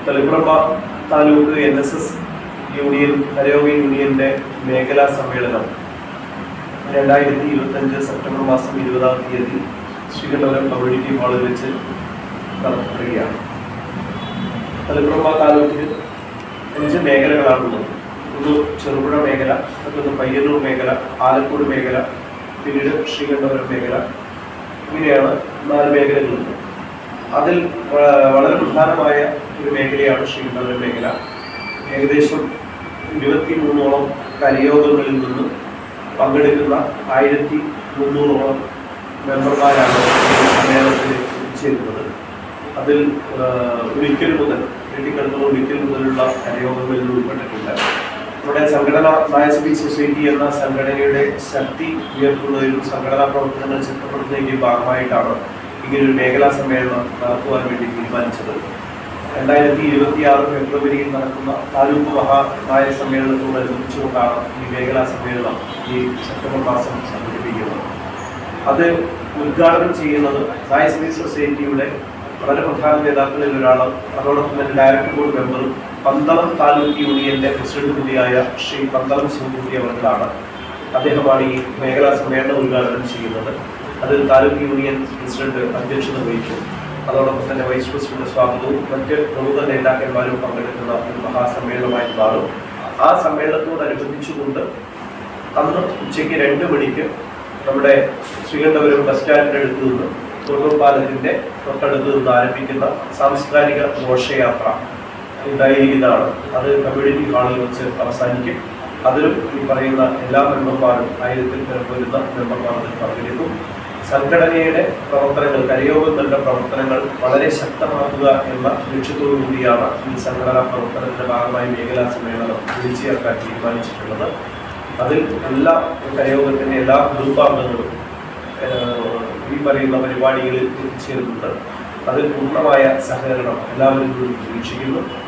Taliparamba taluk NSS union കരയോഗ യൂണിയന്റെ മേഖലാ സമ്മേളനം 2025 സെപ്റ്റംബർ മാസം 20-ാം തീയതി ശ്രീകണ്ഠപുരം കമ്മ്യൂണിറ്റി ഹാളിൽ വെച്ച് നടത്തുകയാണ്. തളിപ്പറമ്പ താലൂക്കിൽ 5 മേഖലകളാണുള്ളത്. ഒന്ന് ചെറുപുഴ മേഖല, മറ്റൊന്ന് പയ്യന്നൂർ മേഖല, ആലക്കോട് മേഖല, പിന്നീട് ശ്രീകണ്ഠപുരം മേഖല. ഇങ്ങനെയാണ് 4 മേഖലകളുണ്ട്. അതിൽ വളരെ പ്രധാനമായ ഒരു മേഖലയാണ് ശ്രീകണ്ഠപുരം മേഖല. ഏകദേശം 23ഓളം കരയോഗങ്ങളിൽ നിന്ന് പങ്കെടുക്കുന്ന 1300ഓളം മെമ്പർമാരാണ് സമ്മേളനത്തിൽ എത്തിച്ചേരുന്നത്. അതിൽ ഒരിക്കൽ മുതലുള്ള കരയോഗങ്ങളിൽ ഉൾപ്പെട്ടിട്ടുണ്ട്. നമ്മുടെ സംഘടന നായസഭി സൊസൈറ്റി എന്ന സംഘടനയുടെ ശക്തി ഉയർത്തുന്നതിലും സംഘടനാ പ്രവർത്തനങ്ങൾ ശക്തിപ്പെടുത്തുന്നതിന്റെ ഭാഗമായിട്ടാണ് ഇങ്ങനൊരു മേഖലാ സമ്മേളനം നടത്തുവാൻ വേണ്ടി തീരുമാനിച്ചത്. 2026 ഫെബ്രുവരിയിൽ നടക്കുന്ന താലൂക്ക് മഹാനായ സമ്മേളനത്തോടനുബന്ധിച്ചുകൊണ്ടാണ് ഈ മേഖലാ സമ്മേളനം ഈ സെപ്റ്റംബർ മാസം സംഘടിപ്പിക്കുന്നത്. അത് ഉദ്ഘാടനം ചെയ്യുന്നത് നായസഭി സൊസൈറ്റിയുടെ വളരെ പ്രധാന നേതാക്കളിൽ ഒരാളും അതോടൊപ്പം തന്നെ ഡയറക്ടർ ബോർഡ് മെമ്പറും പന്തളം താലൂക്ക് യൂണിയന്റെ പ്രസിഡന്റ് കൂടിയായ ശ്രീ പന്തളം ശിവൻകുട്ടി അവർക്കാണ്. അദ്ദേഹമാണ് ഈ മേഖലാ സമ്മേളനം ഉദ്ഘാടനം ചെയ്യുന്നത്. അതിൽ താലൂക്ക് യൂണിയൻ പ്രസിഡന്റ് അധ്യക്ഷത വഹിക്കും. അതോടൊപ്പം തന്നെ വൈസ് പ്രസിഡന്റ് സ്വാഗതവും മറ്റ് പ്രമുഖ നേതാക്കന്മാരും പങ്കെടുക്കുന്ന ഒരു മഹാസമ്മേളനമായി മാറും. ആ സമ്മേളനത്തോടനുബന്ധിച്ചുകൊണ്ട് അന്ന് ഉച്ചയ്ക്ക് 2 മണിക്ക് നമ്മുടെ ശ്രീകണ്ഠപുരം ബസ് സ്റ്റാൻഡിന്റെ അടുത്ത് നിന്ന് പാലത്തിന്റെ തൊട്ടടുത്ത് നിന്ന് ആരംഭിക്കുന്ന സാംസ്കാരിക ഘോഷയാത്ര ഉണ്ടായിരിക്കുന്നതാണ്. അത് കമ്മ്യൂണിറ്റി ഹാളിൽ വെച്ച് അവസാനിക്കും. അതിലും ഈ പറയുന്ന എല്ലാ മെമ്പർമാരും 1000-ൽ വരുന്ന മെമ്പർമാർ പങ്കെടുക്കും. സംഘടനയുടെ പ്രവർത്തനങ്ങൾ, കരയോഗങ്ങളുടെ പ്രവർത്തനങ്ങൾ വളരെ ശക്തമാക്കുക എന്ന ലക്ഷ്യത്തോടു കൂടിയാണ് ഈ സംഘടനാ പ്രവർത്തനത്തിന്റെ ഭാഗമായി മേഖലാ സമ്മേളനം വിളിച്ചു ചേർക്കാൻ തീരുമാനിച്ചിട്ടുള്ളത്. അതിൽ എല്ലാ കരയോഗത്തിന്റെ എല്ലാ ഗ്രൂപ്പാംഗങ്ങളും ഈ പറയുന്ന പരിപാടികളിൽ എത്തിച്ചേരുന്നുണ്ട്. അതിൽ പൂർണ്ണമായ സഹകരണം എല്ലാവരും പ്രതീക്ഷിക്കുന്നു.